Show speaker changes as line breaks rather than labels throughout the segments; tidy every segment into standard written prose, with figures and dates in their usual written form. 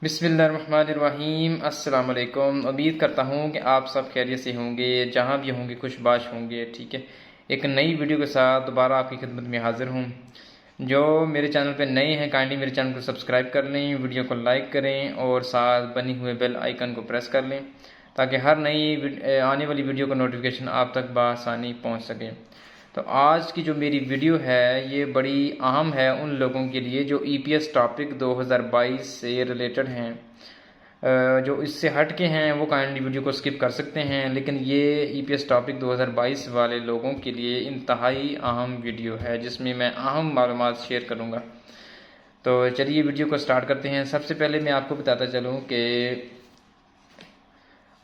बिस्मिल्लाहिर्रहमानिर्रहीम। अस्सलाम वालेकुम। उम्मीद करता हूँ कि आप सब खैरियत से होंगे, जहाँ भी होंगे खुशबाश होंगे। ठीक है, एक नई वीडियो के साथ दोबारा आपकी खिदमत में हाजिर हूँ। जो मेरे चैनल पे नए हैं काइंडली मेरे चैनल को सब्सक्राइब कर लें, वीडियो को लाइक करें और साथ बनी हुए बेल आइकन को प्रेस कर लें ताकि हर नई आने वाली वीडियो का नोटिफिकेशन आप तक बआसानी पहुँच सके। तो आज की जो मेरी वीडियो है ये बड़ी अहम है उन लोगों के लिए जो ईपीएस टॉपिक 2022 से रिलेटेड हैं। जो इससे हट के हैं वो काइंडली वीडियो को स्किप कर सकते हैं, लेकिन ये ईपीएस टॉपिक 2022 वाले लोगों के लिए इंतहाई अहम वीडियो है जिसमें मैं अहम मालूमात शेयर करूँगा। तो चलिए वीडियो को स्टार्ट करते हैं। सबसे पहले मैं आपको बताता चलूँ कि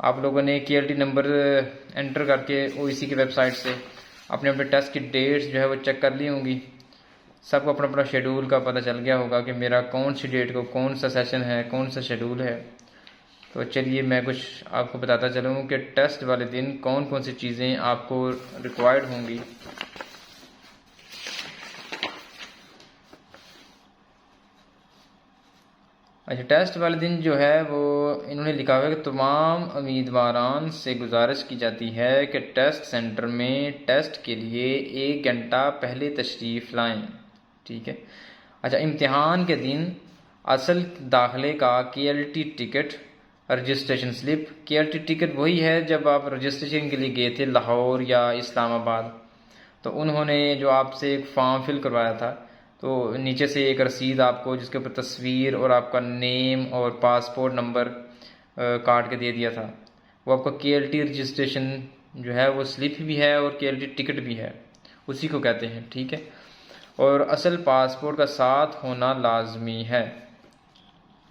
आप लोगों ने केएलटी नंबर एंटर करके ओईसी की वेबसाइट से अपने अपने टेस्ट की डेट्स जो है वो चेक कर ली होंगी। सबको अपना अपना शेड्यूल का पता चल गया होगा कि मेरा कौन सी डेट को कौन सा सेशन है, कौन सा शेड्यूल है। तो चलिए मैं कुछ आपको बताता चलूँ कि टेस्ट वाले दिन कौन कौन सी चीज़ें आपको रिक्वायर्ड होंगी। अच्छा, टेस्ट वाले दिन जो है वो इन्होंने लिखा हुआ है कि तमाम उम्मीदवारान से गुजारिश की जाती है कि टेस्ट सेंटर में टेस्ट के लिए 1 घंटा पहले तशरीफ़ लाएं। ठीक है। अच्छा, इम्तिहान के दिन असल दाखिले का केएलटी टिकट, रजिस्ट्रेशन स्लिप। केएलटी टिकट वही है जब आप रजिस्ट्रेशन के लिए गए थे लाहौर या इस्लामाबाद, तो उन्होंने जो आपसे एक फॉर्म फिल करवाया था, तो नीचे से एक रसीद आपको जिसके ऊपर तस्वीर और आपका नेम और पासपोर्ट नंबर काट के दे दिया था। वो आपका केएलटी रजिस्ट्रेशन जो है वो स्लिप भी है और केएलटी टिकट भी है, उसी को कहते हैं। ठीक है। और असल पासपोर्ट का साथ होना लाजमी है।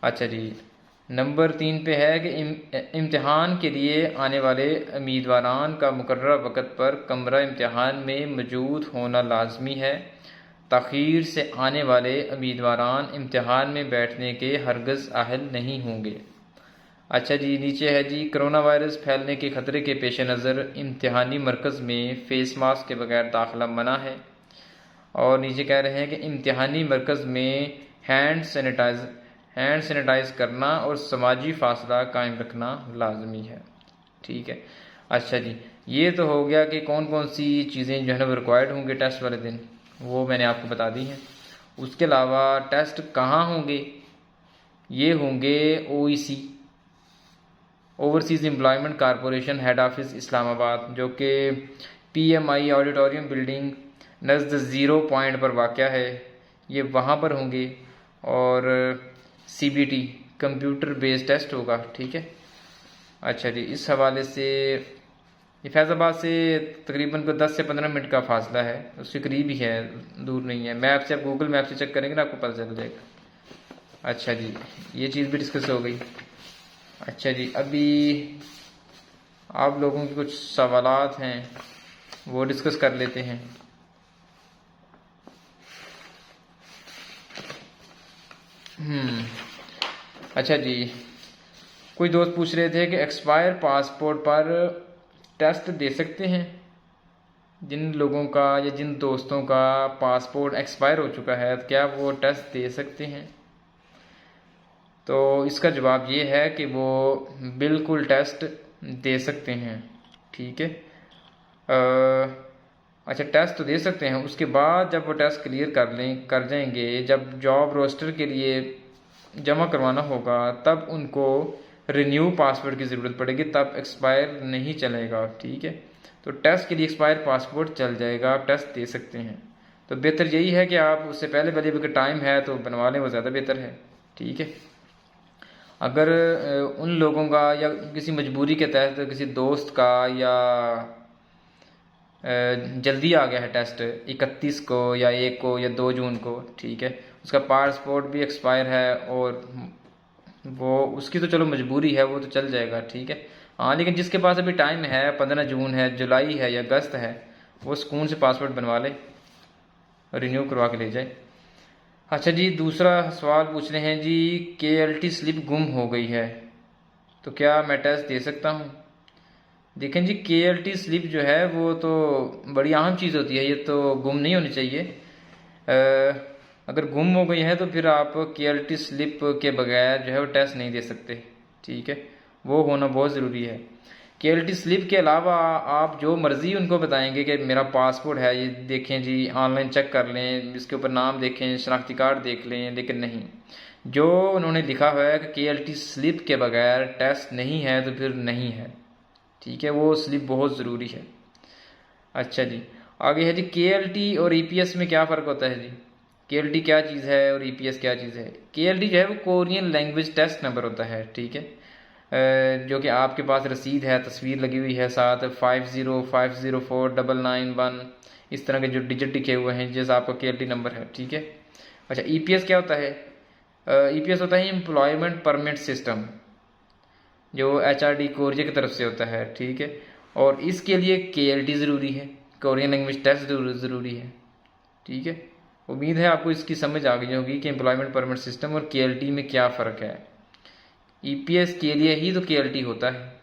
अच्छा जी, नंबर 3 पे है कि इम्तिहान के लिए आने वाले उम्मीदवारान का मुकर्रर वक़्त पर कमरा इम्तिहान में मौजूद होना लाजमी है। ताख़ीर से आने वाले उम्मीदवारान इम्तिहान में बैठने के हरगज़ अहल नहीं होंगे। अच्छा जी, नीचे है जी, कोरोना वायरस फैलने के ख़तरे के पेश नज़र इम्तिहानी मरकज़ में फ़ेस मास्क के बगैर दाखिला मना है। और नीचे कह रहे हैं कि इम्तिहानी मरकज़ में हैंड सैनिटाइज करना और समाजी फासला कायम रखना लाजमी है। ठीक है। अच्छा जी, ये तो हो गया कि कौन कौन सी चीज़ें जो है ना वो रिक्वायर्ड होंगे टेस्ट वाले दिन, वो मैंने आपको बता दी हैं। उसके अलावा टेस्ट कहाँ होंगे, ये होंगे OEC, overseas employment corporation head office Islamabad, जो कि पीएमआई ऑडिटोरियम बिल्डिंग नज़द ज़ीरो पॉइंट पर वाक़या है। ये वहाँ पर होंगे। और सीबीटी कंप्यूटर बेस्ड टेस्ट होगा। ठीक है। अच्छा जी, इस हवाले से ये फैज़ाबाद से तकरीबन को 10 से 15 मिनट का फासला है, उसके करीब ही है, दूर नहीं है। मैप से आप गूगल मैप से चेक करेंगे ना आपको पता चल जाएगा। अच्छा जी, ये चीज़ भी डिस्कस हो गई। अच्छा जी, अभी आप लोगों के कुछ सवालात हैं वो डिस्कस कर लेते हैं। अच्छा जी, कुछ दोस्त पूछ रहे थे कि एक्सपायर पासपोर्ट पर टेस्ट दे सकते हैं। जिन लोगों का या जिन दोस्तों का पासपोर्ट एक्सपायर हो चुका है तो क्या वो टेस्ट दे सकते हैं? तो इसका जवाब ये है कि वो बिल्कुल टेस्ट दे सकते हैं। ठीक है। अच्छा, टेस्ट तो दे सकते हैं, उसके बाद जब वो टेस्ट क्लियर कर जाएंगे, जब जॉब रोस्टर के लिए जमा करवाना होगा तब उनको रिन्यू पासपोर्ट की ज़रूरत पड़ेगी, तब एक्सपायर नहीं चलेगा। ठीक है। तो टेस्ट के लिए एक्सपायर पासपोर्ट चल जाएगा, आप टेस्ट दे सकते हैं। तो बेहतर यही है कि आप उससे पहले अगर टाइम है तो बनवा लें, वो ज़्यादा बेहतर है। ठीक है। अगर उन लोगों का या किसी मजबूरी के तहत किसी दोस्त का या जल्दी आ गया है टेस्ट 31 को या 1 को या 2 जून को, ठीक है, उसका पासपोर्ट भी एक्सपायर है और वो उसकी तो चलो मजबूरी है, वो तो चल जाएगा। ठीक है। हाँ, लेकिन जिसके पास अभी टाइम है, 15 जून है, जुलाई है या अगस्त है, वो सुकून से पासपोर्ट बनवा ले, रिन्यू करवा के ले जाए। अच्छा जी, दूसरा सवाल पूछ रहे हैं जी, केएलटी स्लिप गुम हो गई है तो क्या मैं टेस्ट दे सकता हूँ? देखें जी, केएलटी स्लिप जो है वो तो बड़ी अहम चीज़ होती है, ये तो गुम नहीं होनी चाहिए। अगर गुम हो गई है तो फिर आप KLT स्लिप के बगैर जो है वो टेस्ट नहीं दे सकते, ठीक है, वो होना बहुत ज़रूरी है। KLT स्लिप के अलावा आप जो मर्ज़ी उनको बताएंगे कि मेरा पासपोर्ट है, ये देखें जी, ऑनलाइन चेक कर लें, इसके ऊपर नाम देखें, शनाख्ती कार्ड देख लें, लेकिन नहीं, जो उन्होंने लिखा हुआ है कि KLT स्लिप के बगैर टेस्ट नहीं है तो फिर नहीं है, ठीक है, वो स्लिप बहुत ज़रूरी है। अच्छा जी, आगे है जी KLT और EPS में क्या फ़र्क होता है जी। KLT क्या चीज़ है और EPS क्या चीज़ है। KLT जो है वो कोरियन लैंग्वेज टेस्ट नंबर होता है, ठीक है, जो कि आपके पास रसीद है, तस्वीर लगी हुई है साथ, 50504991 इस तरह के जो डिजिट लिखे हुए हैं, जैसा आपका KLT नंबर है, ठीक है। अच्छा, EPS क्या होता है। EPS होता है एम्प्लॉयमेंट परमिट सिस्टम, जो HRD कोरिया की तरफ से होता है, ठीक है, और इसके लिए KLT ज़रूरी है, कोरियन लैंग्वेज टेस्ट ज़रूरी है, ठीक है। उम्मीद है आपको इसकी समझ आ गई होगी कि एम्प्लॉयमेंट परमिट सिस्टम और KLT में क्या फ़र्क है। EPS के लिए ही तो KLT होता है।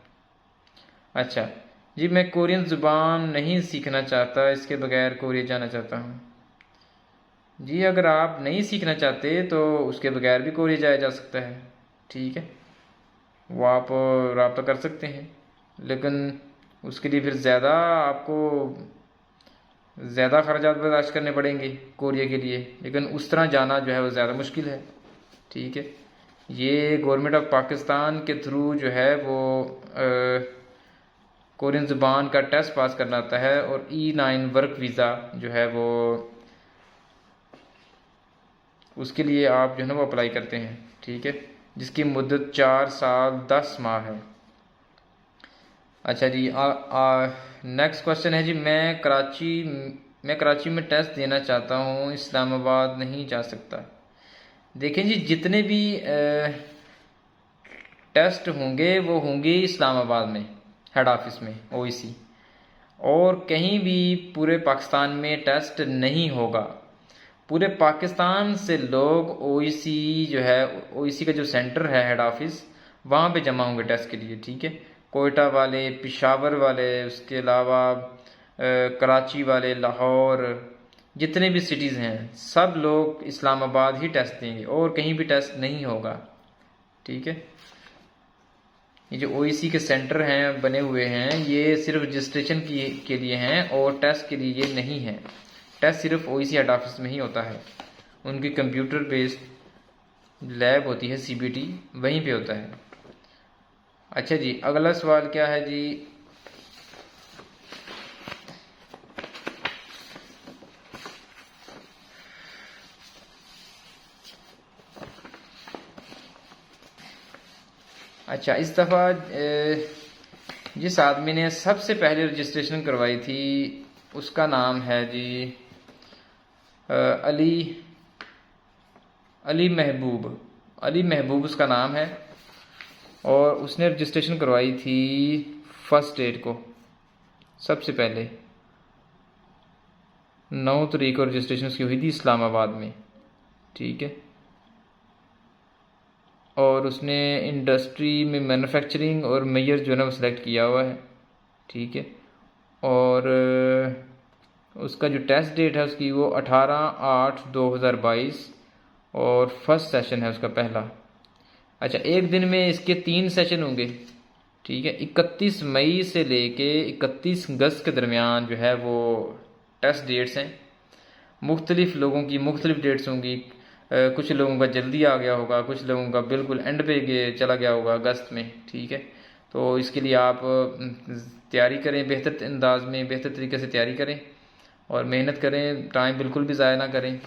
अच्छा जी, मैं कोरियन ज़ुबान नहीं सीखना चाहता, इसके बगैर कोरिया जाना चाहता हूँ। जी, अगर आप नहीं सीखना चाहते तो उसके बगैर भी कोरिया जाया जा सकता है, ठीक है, वो आप रब्ता कर सकते हैं, लेकिन उसके लिए फिर ज़्यादा आपको ज़्यादा खर्चात बर्दाश्त करने पड़ेंगे कोरिया के लिए, लेकिन उस तरह जाना जो है वो ज़्यादा मुश्किल है, ठीक है। ये गवर्नमेंट ऑफ पाकिस्तान के थ्रू जो है वो कोरियन ज़ुबान का टेस्ट पास करना आता है, और E9 वर्क वीज़ा जो है वो उसके लिए आप जो है ना वो अप्लाई करते हैं, ठीक है, जिसकी मुद्दत 4 साल 10 माह है। अच्छा जी, नेक्स्ट क्वेश्चन है जी, मैं कराची में टेस्ट देना चाहता हूँ, इस्लामाबाद नहीं जा सकता। देखें जी, जितने भी टेस्ट होंगे वो होंगे इस्लामाबाद में, हेड ऑफिस में, OEC, और कहीं भी पूरे पाकिस्तान में टेस्ट नहीं होगा। पूरे पाकिस्तान से लोग OEC जो है, OEC का जो सेंटर है हेड ऑफिस, वहाँ पे जमा होंगे टेस्ट के लिए, ठीक है। कोयटा वाले, पेशावर वाले, उसके अलावा कराची वाले, लाहौर, जितने भी सिटीज़ हैं, सब लोग इस्लामाबाद ही टेस्ट देंगे और कहीं भी टेस्ट नहीं होगा, ठीक है। ये जो OEC के सेंटर हैं बने हुए हैं, ये सिर्फ रजिस्ट्रेशन के लिए हैं और टेस्ट के लिए ये नहीं है। टेस्ट सिर्फ OEC हेड ऑफिस में ही होता है, उनकी कंप्यूटर बेस्ड लैब होती है CBT, वहीं पे होता है। अच्छा जी, अगला सवाल क्या है जी, अच्छा, इस दफ़ा जिस आदमी ने सबसे पहले रजिस्ट्रेशन करवाई थी उसका नाम है जी अली महबूब उसका नाम है, और उसने रजिस्ट्रेशन करवाई थी 1 डेट को, सबसे पहले 9 तारीख को रजिस्ट्रेशन उसकी हुई थी इस्लामाबाद में, ठीक है। और उसने इंडस्ट्री में मैन्युफैक्चरिंग और मेयर जो है ना वो सिलेक्ट किया हुआ है, ठीक है। और उसका जो टेस्ट डेट है उसकी वो 18/8/2022, और फर्स्ट सेशन है उसका पहला। अच्छा, एक दिन में इसके 3 सेशन होंगे, ठीक है। 31 मई से लेके 31 अगस्त के दरमियान जो है वो टेस्ट डेट्स हैं। मुख्तलिफ लोगों की मुख्तलिफ डेट्स होंगी, कुछ लोगों का जल्दी आ गया होगा, कुछ लोगों का बिल्कुल एंड पे चला गया होगा अगस्त में, ठीक है। तो इसके लिए आप तैयारी करें, बेहतर अंदाज में, बेहतर तरीके से तैयारी करें और मेहनत करें, टाइम बिल्कुल भी ज़ाया ना करें।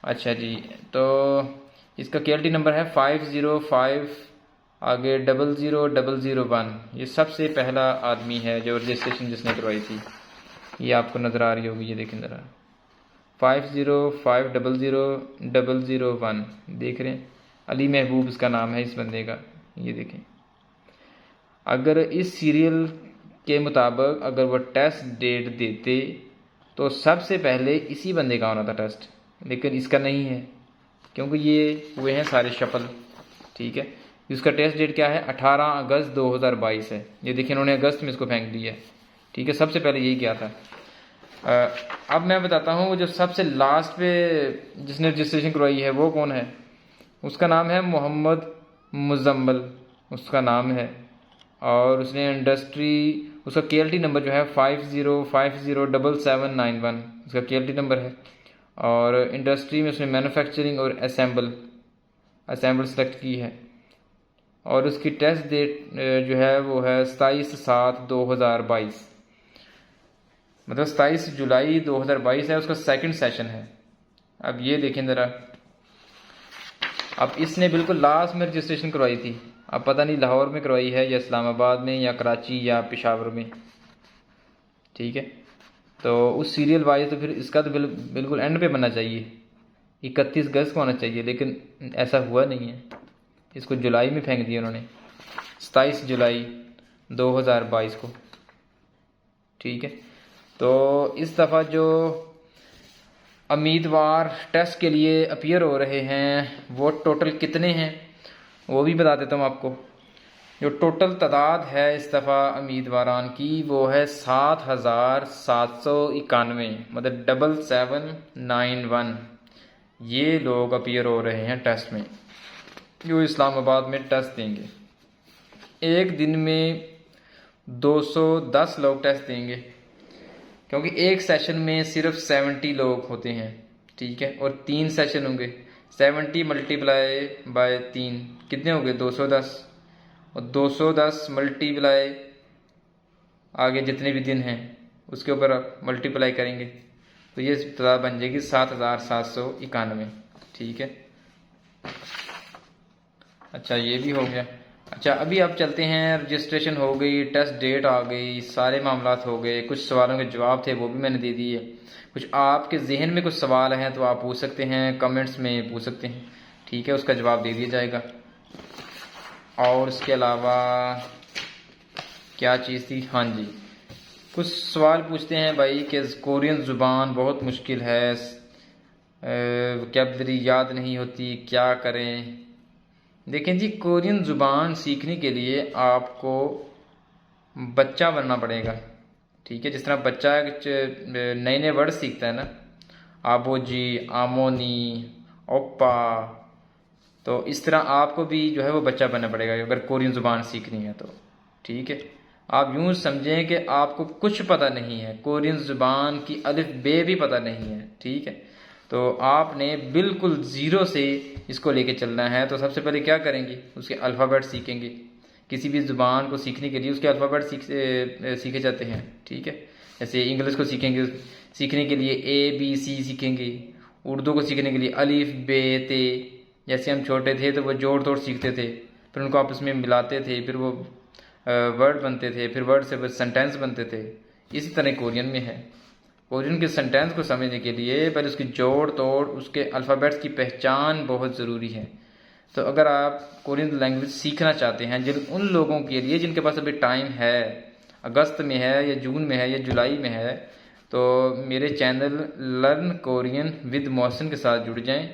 अच्छा जी, तो इसका KLT नंबर है 505 आगे 00001। ये सबसे पहला आदमी है जो रजिस्ट्रेशन जिसने करवाई थी, ये आपको नज़र आ रही होगी, ये देखें ज़रा, 505000001, देख रहे हैं, अली महबूब इसका नाम है इस बंदे का, ये देखें। अगर इस सीरियल के मुताबिक अगर वो टेस्ट डेट देते तो सबसे पहले इसी बंदे का होना था टेस्ट, लेकिन इसका नहीं है क्योंकि ये हुए हैं सारे शफल, ठीक है। इसका टेस्ट डेट क्या है, 18 अगस्त 2022 है। ये देखिए, इन्होंने अगस्त में इसको फेंक दिया है, ठीक है, सबसे पहले यही किया था। अब मैं बताता हूँ जो सबसे लास्ट पे जिसने रजिस्ट्रेशन करवाई है वो कौन है। उसका नाम है मोहम्मद मुजम्मल, उसका नाम है। और उसने इंडस्ट्री, उसका KLT नंबर जो है 50507791, उसका KLT नंबर है। और इंडस्ट्री में उसने मैन्युफैक्चरिंग और असेंबल सेलेक्ट की है। और उसकी टेस्ट डेट जो है वो है 27/7/2022, मतलब 27 जुलाई 2022 है उसका सेकंड सेशन है। अब ये देखें ज़रा, अब इसने बिल्कुल लास्ट में रजिस्ट्रेशन करवाई थी। अब पता नहीं लाहौर में करवाई है या इस्लामाबाद में या कराची या पेशावर में, ठीक है। तो उस सीरियल वाइज तो फिर इसका तो बिल्कुल एंड पे बनना चाहिए, 31 अगस्त को होना चाहिए, लेकिन ऐसा हुआ नहीं है। इसको जुलाई में फेंक दिया उन्होंने, 27 जुलाई 2022 को, ठीक है। तो इस दफ़ा जो उम्मीदवार टेस्ट के लिए अपीयर हो रहे हैं वो टोटल कितने हैं वो भी बता देता हूँ आपको। जो टोटल तादाद है इस दफ़ा उम्मीदवारान की वो है 7,791, मतलब 7791। ये लोग अपीयर हो रहे हैं टेस्ट में, जो इस्लामाबाद में टेस्ट देंगे। एक दिन में 210 लोग टेस्ट देंगे, क्योंकि एक सेशन में सिर्फ 70 लोग होते हैं, ठीक है। और 3 सेशन होंगे, 70 मल्टीप्लाई बाय 3 कितने हो गए 210, और 210 मल्टीप्लाई आगे जितने भी दिन हैं उसके ऊपर आप मल्टीप्लाई करेंगे तो ये तादाद बन जाएगी 7,791, ठीक है। अच्छा ये भी हो गया। अच्छा अभी आप चलते हैं, रजिस्ट्रेशन हो गई, टेस्ट डेट आ गई, सारे मामलात हो गए, कुछ सवालों के जवाब थे वो भी मैंने दे दिए। कुछ आपके जहन में कुछ सवाल हैं तो आप पूछ सकते हैं, कमेंट्स में पूछ सकते हैं, ठीक है, उसका जवाब दे दिया जाएगा। और इसके अलावा क्या चीज़ थी, हाँ जी, कुछ सवाल पूछते हैं भाई कि कोरियन ज़ुबान बहुत मुश्किल है, वोकैबुलरी याद नहीं होती, क्या करें। देखें जी, कोरियन ज़ुबान सीखने के लिए आपको बच्चा बनना पड़ेगा, ठीक है। जिस तरह बच्चा नए नए वर्ड सीखता है ना, आबोजी, आमोनी, ओप्पा, तो इस तरह आपको भी जो है वो बच्चा बनना पड़ेगा अगर कोरियन ज़ुबान सीखनी है तो, ठीक है। आप यूँ समझें कि आपको कुछ पता नहीं है, कोरियन ज़ुबान की अलिफ बे भी पता नहीं है, ठीक है। तो आपने बिल्कुल ज़ीरो से इसको लेके चलना है। तो सबसे पहले क्या करेंगे, उसके अल्फ़ाबेट सीखेंगे। किसी भी ज़ुबान को सीखने के लिए उसके अल्फ़ाबेट सीखे जाते हैं, ठीक है। जैसे इंग्लिश को सीखने के लिए ABC सीखेंगे, उर्दू को सीखने के लिए अलिफ बे ते। जैसे हम छोटे थे तो वो जोड़ तोड़ सीखते थे, फिर उनको आपस में मिलाते थे, फिर वो वर्ड बनते थे, फिर वर्ड से सेंटेंस बनते थे। इसी तरह कोरियन में है। कोरियन के सेंटेंस को समझने के लिए पहले उसकी जोड़ तोड़, उसके अल्फ़ाबेट्स की पहचान बहुत ज़रूरी है। तो अगर आप कोरियन लैंग्वेज सीखना चाहते हैं, जिन उन लोगों के लिए जिनके पास अभी टाइम है, अगस्त में है या जून में है या जुलाई में है, तो मेरे channel learn Korean with Mohsin के साथ जुड़ जाएं।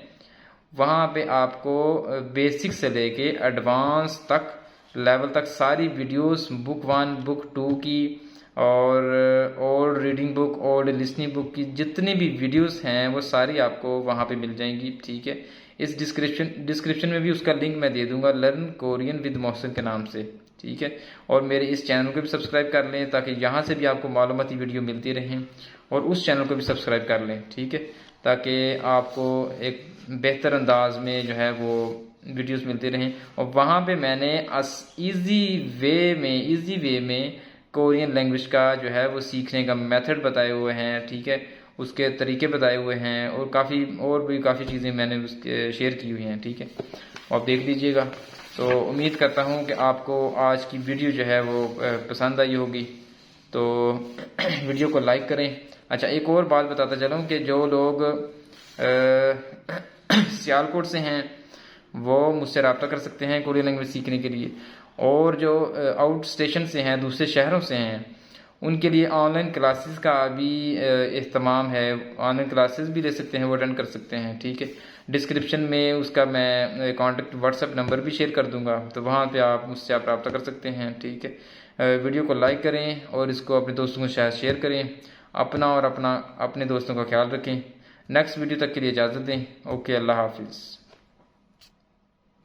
वहाँ पे आपको बेसिक से लेके एडवांस तक लेवल तक सारी वीडियोस, बुक 1 बुक 2 की और रीडिंग बुक और लिसनिंग बुक की जितनी भी वीडियोस हैं वो सारी आपको वहाँ पे मिल जाएंगी, ठीक है। इस डिस्क्रिप्शन में भी उसका लिंक मैं दे दूंगा, लर्न कोरियन विद मोहसिन के नाम से, ठीक है। और मेरे इस चैनल को भी सब्सक्राइब कर लें ताकि यहाँ से भी आपको मालूमाती वीडियो मिलती रहें, और उस चैनल को भी सब्सक्राइब कर लें, ठीक है, ताकि आपको एक बेहतर अंदाज में जो है वो वीडियोस मिलती रहें। और वहाँ पे मैंने इजी वे में कोरियन लैंग्वेज का जो है वो सीखने का मेथड बताए हुए हैं, ठीक है, उसके तरीके बताए हुए हैं, और काफ़ी चीज़ें मैंने उसके शेयर की हुई हैं, ठीक है। आप देख लीजिएगा। तो उम्मीद करता हूँ कि आपको आज की वीडियो जो है वो पसंद आई होगी, तो वीडियो को लाइक करें। अच्छा एक और बात बताता चलूँ कि जो लोग सियालकोट से हैं वो मुझसे रब्ता कर सकते हैं कोरियन लैंग्वेज सीखने के लिए, और जो आउट स्टेशन से हैं, दूसरे शहरों से हैं, उनके लिए ऑनलाइन क्लासेस का भी इख्तिमाम है। ऑनलाइन क्लासेस भी ले सकते हैं, वो अटेंड कर सकते हैं, ठीक है। डिस्क्रिप्शन में उसका मैं कॉन्टेक्ट व्हाट्सएप नंबर भी शेयर कर दूंगा, तो वहाँ पे आप मुझसे रब्ता कर सकते हैं, ठीक है। वीडियो को लाइक करें और इसको अपने दोस्तों के साथ शेयर करें। अपना और अपने दोस्तों का ख्याल रखें। नेक्स्ट वीडियो तक के लिए इजाज़त दें। ओके, अल्लाह हाफिज़।